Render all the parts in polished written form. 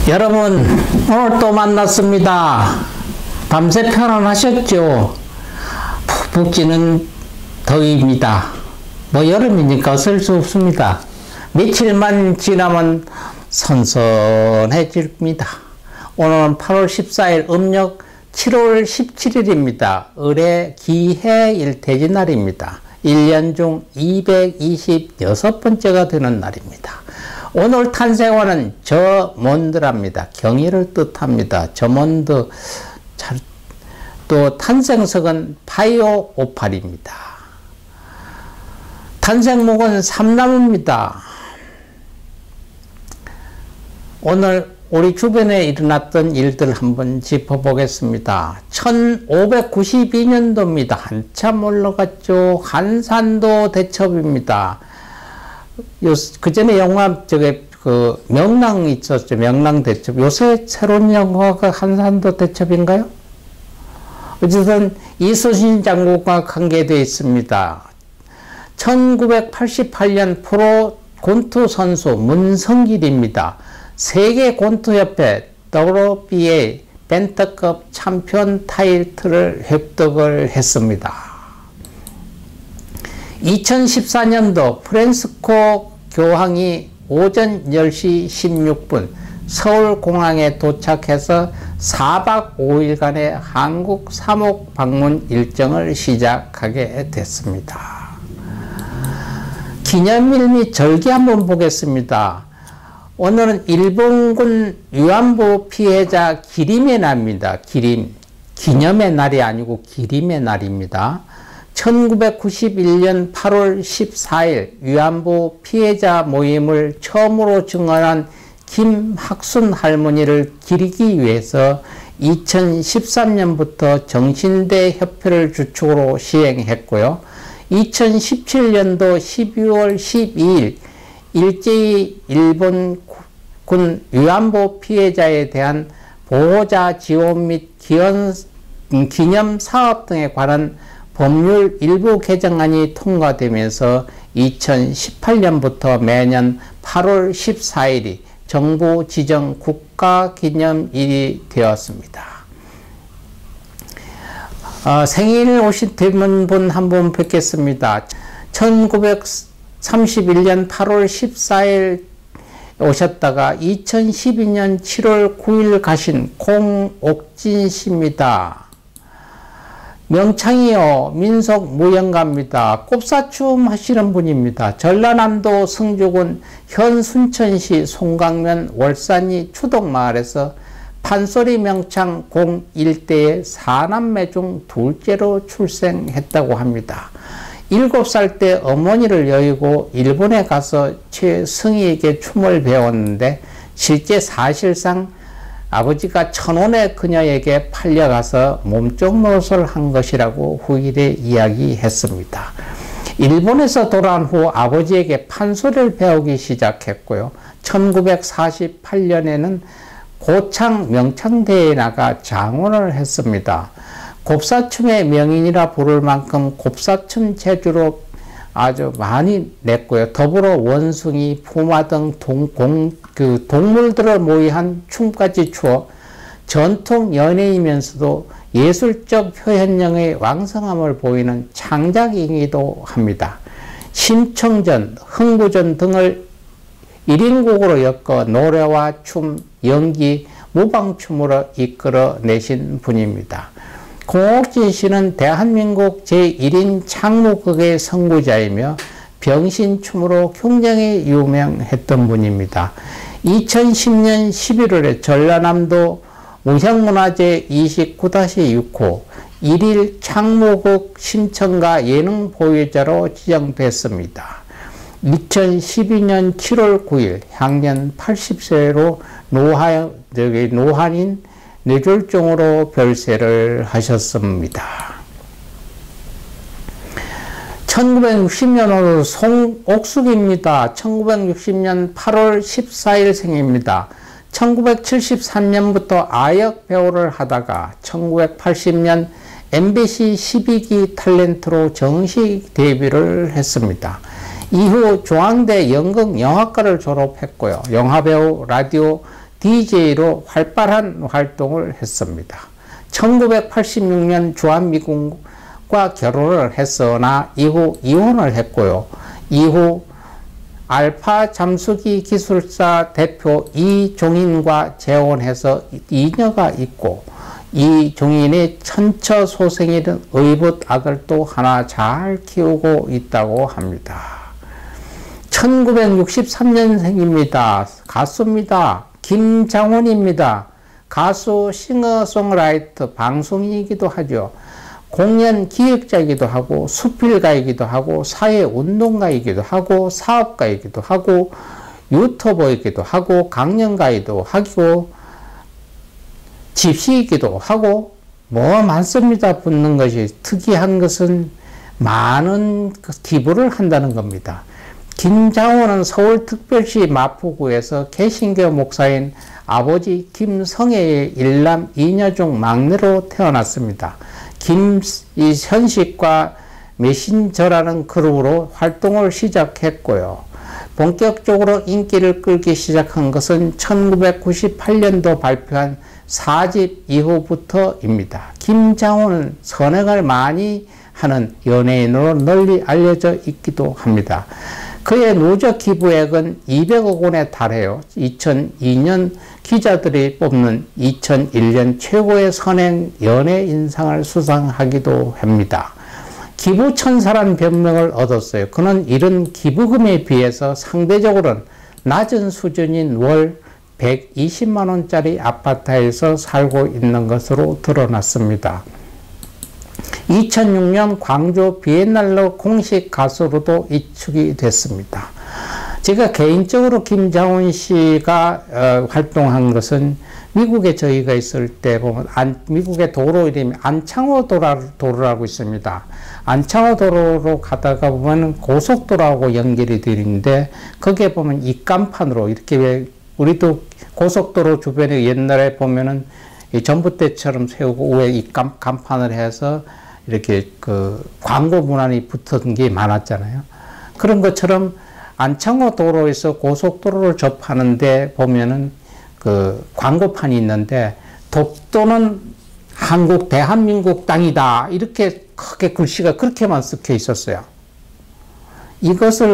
여러분, 오늘 또 만났습니다. 밤새 편안하셨죠? 푹푹 찌는 더위입니다. 뭐 여름이니까 어쩔 수 없습니다. 며칠만 지나면 선선해집니다. 오늘은 8월 14일 음력 7월 17일입니다. 을의 기해일 대지날입니다. 1년 중 226번째가 되는 날입니다. 오늘 탄생원은 저몬드랍니다. 경의를 뜻합니다. 저몬드. 또 탄생석은 파이오오팔입니다. 탄생목은 삼나무입니다. 오늘 우리 주변에 일어났던 일들 한번 짚어보겠습니다. 1592년도입니다. 한참 올라갔죠. 한산도 대첩입니다. 그 전에 영화, 명랑 있었죠. 명랑 대첩. 요새 새로운 영화가 한산도 대첩인가요? 어쨌든 이순신 장군과 관계되어 있습니다. 1988년 프로 권투 선수 문성길입니다. 세계 권투협회 WBA 벤터급 챔피언 타이틀을 획득을 했습니다. 2014년도 프란시스코 교황이 오전 10시 16분 서울공항에 도착해서 4박 5일간의 한국 3국 방문 일정을 시작하게 됐습니다. 기념일 및 절기 한번 보겠습니다. 오늘은 일본군 위안부 피해자 기림의 날입니다. 기념의 날이 아니고 기림의 날입니다. 1991년 8월 14일 위안부 피해자 모임을 처음으로 증언한 김학순 할머니를 기리기 위해서 2013년부터 정신대 협회를 주축으로 시행했고요. 2017년도 12월 12일 일제히 일본군 위안부 피해자에 대한 보호자 지원 및 기념 사업 등에 관한 법률 일부 개정안이 통과되면서 2018년부터 매년 8월 14일이 정부 지정 국가기념일이 되었습니다. 생일 오신 분 한분 뵙겠습니다. 1931년 8월 14일 오셨다가 2012년 7월 9일 가신 공옥진 씨입니다. 명창이요, 민속 무용가입니다. 꼽사춤 하시는 분입니다. 전라남도 성주군 현 순천시 송강면 월산리 추동마을에서 판소리 명창 공1대의 4남매 중 둘째로 출생했다고 합니다. 7살 때 어머니를 여의고 일본에 가서 최승희에게 춤을 배웠는데 실제 사실상 아버지가 천원의 그녀에게 팔려가서 몸종 노릇을 한 것이라고 후일에 이야기했습니다. 일본에서 돌아온 후 아버지에게 판소리를 배우기 시작했고요. 1948년에는 고창 명창대회에 나가 장원을 했습니다. 곱사춤의 명인이라 부를 만큼 곱사춤 재주로 아주 많이 냈고요. 더불어 원숭이, 푸마 등 동물들을 모의한 춤까지 추어 전통 연예이면서도 예술적 표현력의 왕성함을 보이는 창작인이기도 합니다. 심청전, 흥부전 등을 1인곡으로 엮어 노래와 춤, 연기, 무방춤으로 이끌어내신 분입니다. 공옥진 씨는 대한민국 제1인 창무극의 선구자이며 병신춤으로 굉장히 유명했던 분입니다. 2010년 11월에 전라남도 무형문화재 29-6호 1일 창무극 심청가 예능 보유자로 지정됐습니다. 2012년 7월 9일 향년 80세로 노환인 뇌졸중으로 별세를 하셨습니다. 1960년으로 송옥숙입니다. 1960년 8월 14일 생입니다. 1973년부터 아역 배우를 하다가 1980년 MBC 12기 탤런트로 정식 데뷔를 했습니다. 이후 중앙대 연극영화과를 졸업했고요. 영화배우, 라디오 DJ로 활발한 활동을 했습니다. 1986년 주한미군과 결혼을 했으나 이후 이혼을 했고요. 이후 알파 잠수기 기술사 대표 이종인과 재혼해서 이녀가 있고, 이종인의 천처소생이던 의붓 아들도 하나 잘 키우고 있다고 합니다. 1963년생입니다. 가수입니다. 김장훈입니다. 가수, 싱어송라이터, 방송인이기도 하죠. 공연 기획자이기도 하고, 수필가이기도 하고, 사회운동가이기도 하고, 사업가이기도 하고, 유튜버이기도 하고, 강연가이기도 하고, 집시이기도 하고, 뭐 많습니다. 붙는 것이. 특이한 것은 많은 기부를 한다는 겁니다. 김장훈은 서울특별시 마포구에서 개신교 목사인 아버지 김성애의 일남 이녀 중 막내로 태어났습니다. 김현식과 메신저라는 그룹으로 활동을 시작했고요. 본격적으로 인기를 끌기 시작한 것은 1998년도 발표한 4집 이후부터입니다. 김장훈은 선행을 많이 하는 연예인으로 널리 알려져 있기도 합니다. 그의 누적 기부액은 200억 원에 달해요. 2002년 기자들이 뽑는 2001년 최고의 선행 연예인상을 수상하기도 합니다. 기부천사란 별명을 얻었어요. 그는 이런 기부금에 비해서 상대적으로는 낮은 수준인 월 120만 원짜리 아파트에서 살고 있는 것으로 드러났습니다. 2006년 광주 비엔날로 공식 가수로도 이축이 됐습니다. 제가 개인적으로 김장훈 씨가 활동한 것은 미국에 저희가 있을 때 보면 미국의 도로 이름이 안창호 도로라고 있습니다. 안창호 도로로 가다가 보면 고속도로하고 연결이 되는데 거기에 보면 입간판으로 이렇게 왜 우리도 고속도로 주변에 옛날에 보면은 전봇대처럼 세우고 위에 입간판을 해서 이렇게 그 광고 문안이 붙은 게 많았잖아요. 그런 것처럼 안창호 도로에서 고속도로를 접하는데 보면은 그 광고판이 있는데 독도는 대한민국 땅이다. 이렇게 크게 글씨가 그렇게만 쓰여 있었어요.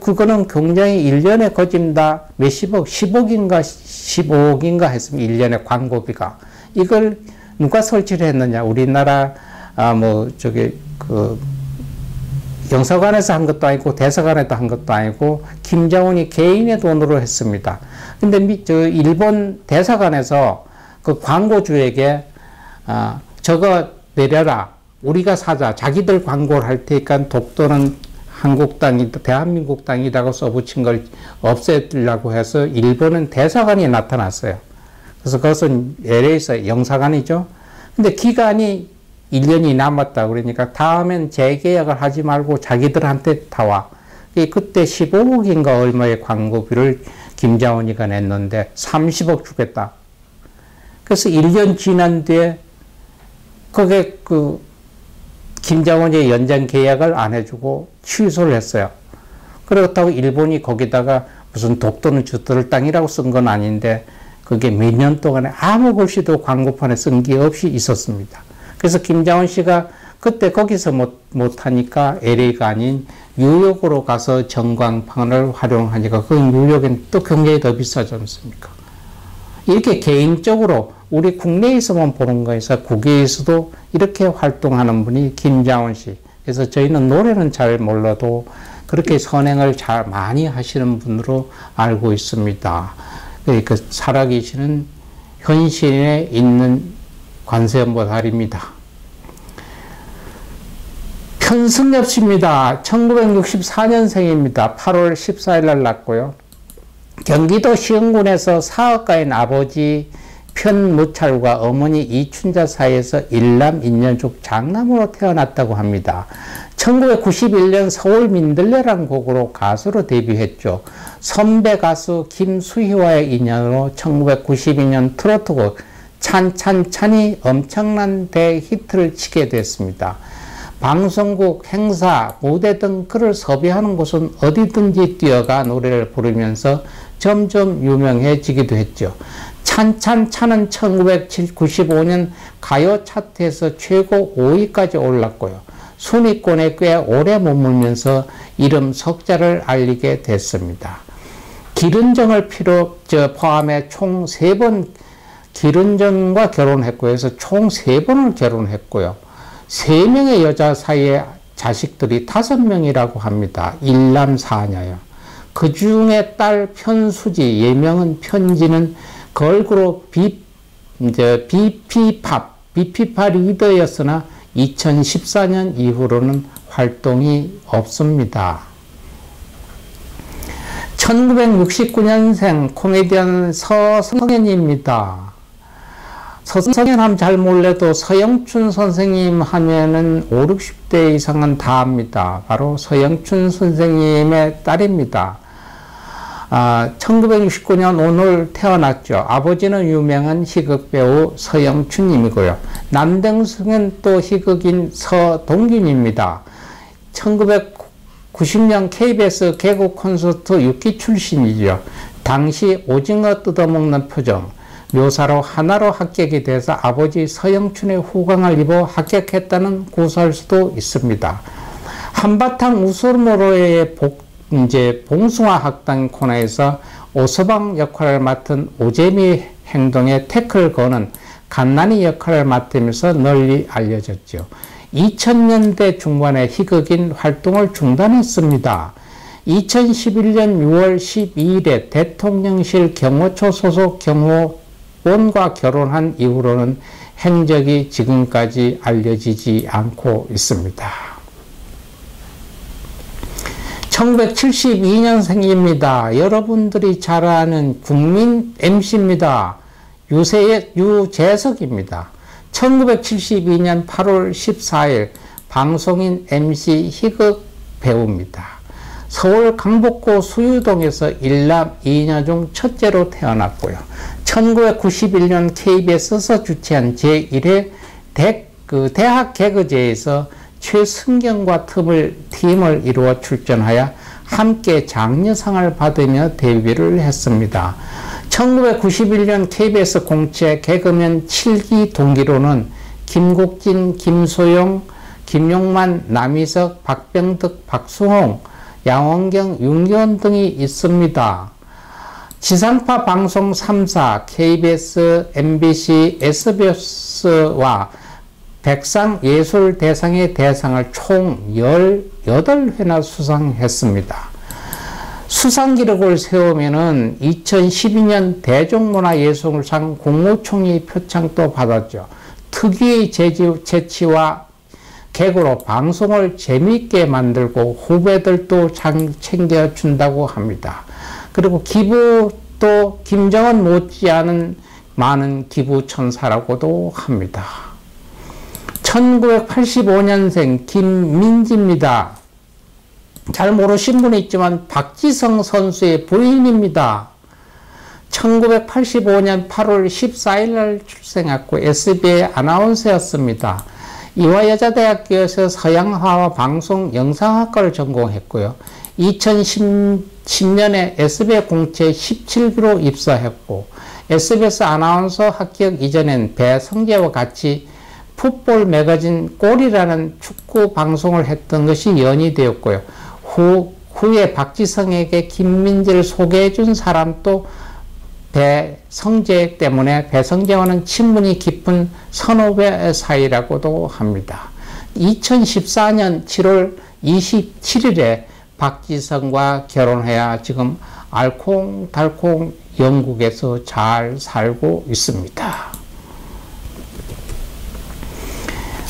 그거는 굉장히 1년에 거진다 몇십억, 10억인가 15억인가 했으면 1년에 광고비가. 이걸 누가 설치를 했느냐. 우리나라 영사관에서 한 것도 아니고 대사관에도 한 것도 아니고 김장훈이 개인의 돈으로 했습니다. 근데 일본 대사관에서 그 광고주에게 저거 내려라. 우리가 사자. 자기들 광고를 할 테니까 독도는 한국 땅이다, 대한민국 땅이라고 써붙인 걸 없애려고 해서 일본은 대사관이 나타났어요. 그래서 그것은 LA에서 영사관이죠. 근데 기간이 1년이 남았다 그러니까 다음엔 재계약을 하지 말고 자기들한테 다 와. 그때 15억인가 얼마의 광고비를 김장훈이가 냈는데 30억 주겠다. 그래서 1년 지난 뒤에 그게 김장훈이 연장 계약을 안 해주고 취소를 했어요. 그렇다고 일본이 거기다가 무슨 독도는 저들 땅이라고 쓴 건 아닌데 그게 몇 년 동안에 아무 글씨도 광고판에 쓴 게 없이 있었습니다. 그래서 김장훈 씨가 그때 거기서 못하니까 LA가 아닌 뉴욕으로 가서 전광판을 활용하니까 그 뉴욕은 또 굉장히 더 비싸지 않습니까? 이렇게 개인적으로 우리 국내에서만 보는 거에서 국외에서도 이렇게 활동하는 분이 김장훈 씨. 그래서 저희는 노래는 잘 몰라도 그렇게 선행을 잘 많이 하시는 분으로 알고 있습니다. 그러니까 살아계시는 현실에 있는 관세음보살입니다. 편승엽 씨입니다. 1964년생입니다. 8월 14일 날 났고요. 경기도 시흥군에서 사업가인 아버지 편무찰과 어머니 이춘자 사이에서 일남 인년중 장남으로 태어났다고 합니다. 1991년 서울 민들레란 곡으로 가수로 데뷔했죠. 선배 가수 김수희와의 인연으로 1992년 트로트곡 찬찬찬이 엄청난 대히트를 치게 됐습니다. 방송국, 행사, 무대 등 그를 섭외하는 곳은 어디든지 뛰어가 노래를 부르면서 점점 유명해지기도 했죠. 찬찬차는 1995년 가요 차트에서 최고 5위까지 올랐고요. 순위권에 꽤 오래 머물면서 이름 석자를 알리게 됐습니다. 기른정을 포함해 총 3번 기른정과 결혼했고요. 그래서 총 3번을 결혼했고요. 3명의 여자 사이에 자식들이 5명이라고 합니다. 일남 4녀요. 그 중에 딸 편수지, 예명은 편지는 걸그룹 비피파 리더였으나 2014년 이후로는 활동이 없습니다. 1969년생 코미디언 서성현입니다. 서성현 하면 잘 몰라도 서영춘 선생님 하면은 5, 60대 이상은 다 압니다. 바로 서영춘 선생님의 딸입니다. 1969년 오늘 태어났죠. 아버지는 유명한 희극배우 서영춘님이고요. 남동생은 또 희극인 서동균입니다. 1990년 KBS 개국 콘서트 6기 출신이죠. 당시 오징어 뜯어먹는 표정 묘사로 하나로 합격이 돼서 아버지 서영춘의 후광을 입어 합격했다는 구설수도 있습니다. 한바탕 웃음으로의 봉숭아 학당 코너에서 오서방 역할을 맡은 오재미 행동에 태클 거는 갓난이 역할을 맡으면서 널리 알려졌죠. 2000년대 중반에 희극인 활동을 중단했습니다. 2011년 6월 12일에 대통령실 경호처 소속 경호원과 결혼한 이후로는 행적이 지금까지 알려지지 않고 있습니다. 1972년생입니다. 여러분들이 잘 아는 국민 MC입니다. 유재석입니다. 1972년 8월 14일 방송인 MC 희극 배우입니다. 서울 강북구 수유동에서 일남 2녀 중 첫째로 태어났고요. 1991년 KBS에서 주최한 제1회 대학 개그제에서 최승경과 팀을 이루어 출전하여 함께 장려상을 받으며 데뷔를 했습니다. 1991년 KBS 공채 개그맨 7기 동기로는 김국진, 김소영, 김용만, 남희석, 박병득, 박수홍, 양원경, 윤기원 등이 있습니다. 지상파 방송 3사, KBS, MBC, SBS와 백상예술대상의 대상을 총 18회나 수상했습니다. 수상 기록을 세우면은 2012년 대중문화예술상 국무총리 표창도 받았죠. 특유의 재치와 개그로 방송을 재미있게 만들고 후배들도 챙겨준다고 합니다. 그리고 기부도 김정은 못지않은 많은 기부천사라고도 합니다. 1985년생 김민지입니다. 잘 모르신 분이 있지만 박지성 선수의 부인입니다. 1985년 8월 14일 날 출생했고 SBA 아나운서였습니다. 이화여자대학교에서 서양화와 방송 영상학과를 전공했고요. 2010년에 SBS 공채 17기로 입사했고 SBS 아나운서 합격 이전엔 배성재와 같이 풋볼 매거진 골이라는 축구 방송을 했던 것이 연이 되었고요. 후에 박지성에게 김민지를 소개해 준 사람도 배성재 때문에 배성재와는 친분이 깊은 선후배 사이라고도 합니다. 2014년 7월 27일에 박지성과 결혼해야 지금 알콩달콩 영국에서 잘 살고 있습니다.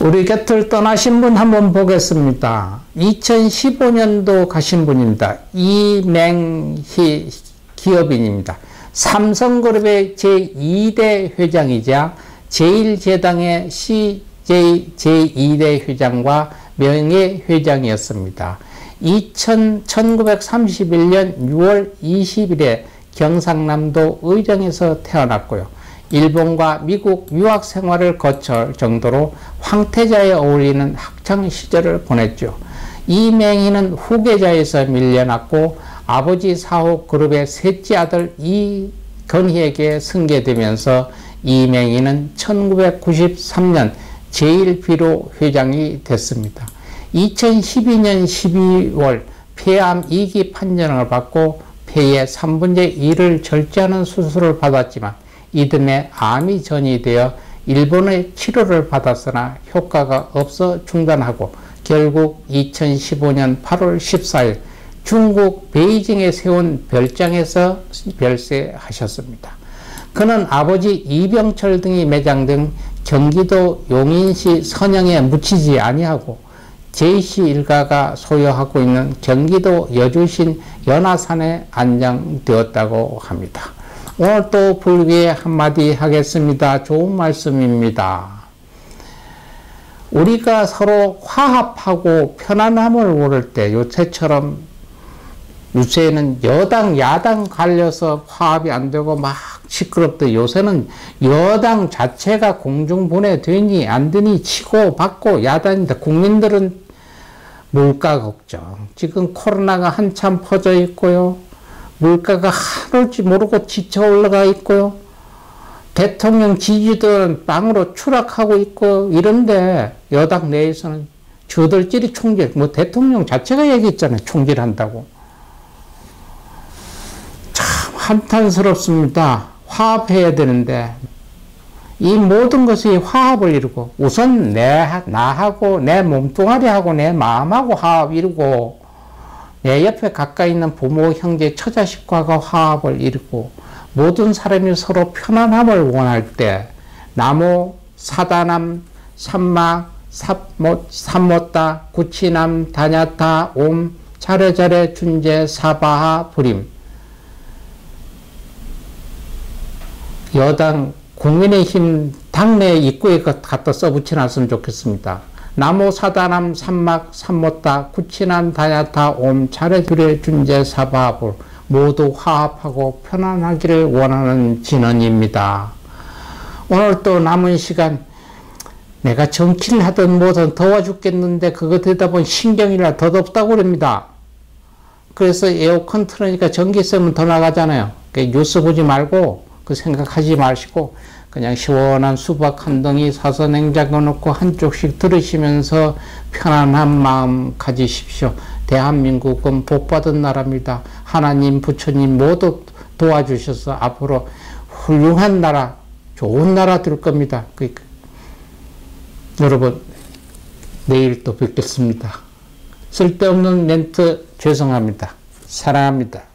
우리 곁을 떠나신 분 한번 보겠습니다. 2015년도 가신 분입니다. 이맹희 기업인입니다. 삼성그룹의 제2대 회장이자 제1제당의 CJ 제2대 회장과 명예회장이었습니다. 1931년 6월 20일에 경상남도 의령에서 태어났고요. 일본과 미국 유학 생활을 거칠 정도로 황태자에 어울리는 학창 시절을 보냈죠. 이맹희는 후계자에서 밀려났고 아버지 사호 그룹의 셋째 아들 건희에게 승계되면서 이맹희는 1993년 제1비로 회장이 됐습니다. 2012년 12월 폐암 2기 판정을 받고 폐의 3분의 1을 절제하는 수술을 받았지만 이듬해 암이 전이되어 일본의 치료를 받았으나 효과가 없어 중단하고 결국 2015년 8월 14일 중국 베이징에 세운 별장에서 별세하셨습니다. 그는 아버지 이병철 등이 매장된 경기도 용인시 선영에 묻히지 아니하고 제이씨 일가가 소유하고 있는 경기도 여주신 연화산에 안장되었다고 합니다. 오늘 또 불교에 한마디 하겠습니다. 좋은 말씀입니다. 우리가 서로 화합하고 편안함을 원할 때 요새는 여당 야당 갈려서 화합이 안 되고 막 시끄럽대. 요새는 여당 자체가 공중분해되니 안 되니 치고 받고 야단인데 국민들은 물가 걱정. 지금 코로나가 한참 퍼져 있고요. 물가가 하루지 모르고 지쳐 올라가 있고요. 대통령 지지도는 빵으로 추락하고 있고 이런데 여당 내에서는 저들끼리 총질, 대통령 자체가 얘기했잖아요. 총질한다고. 참 한탄스럽습니다. 화합해야 되는데 이 모든 것이 화합을 이루고 우선 나하고 내 몸뚱아리하고 내 마음하고 화합 이루고 내 옆에 가까이 있는 부모, 형제, 처자식과가 화합을 이루고 모든 사람이 서로 편안함을 원할 때 나무, 사다남, 삼막, 삼모따, 구치남, 다냐타, 옴, 차례차례, 준제, 사바하, 불임. 여당 국민의힘 당내 입구에 갖다 써붙여놨으면 좋겠습니다. 나무, 사다남, 삼막, 삼모따, 구치남, 다냐타, 옴, 차례차례, 준제, 사바하, 불. 모두 화합하고 편안하기를 원하는 진언입니다. 오늘 또 남은 시간 내가 정치를 하든 뭐든 더워 죽겠는데 그거 되다 보니 신경이라 더 덥다고 그럽니다. 그래서 에어컨 틀으니까 전기세는 더 나가잖아요. 뉴스 보지 말고 그 생각하지 마시고 그냥 시원한 수박 한 덩이 사서 냉장고 넣고 한쪽씩 들으시면서 편안한 마음 가지십시오. 대한민국은 복받은 나라입니다. 하나님, 부처님 모두 도와주셔서 앞으로 훌륭한 나라, 좋은 나라 될 겁니다. 여러분, 내일 또 뵙겠습니다. 쓸데없는 멘트 죄송합니다. 사랑합니다.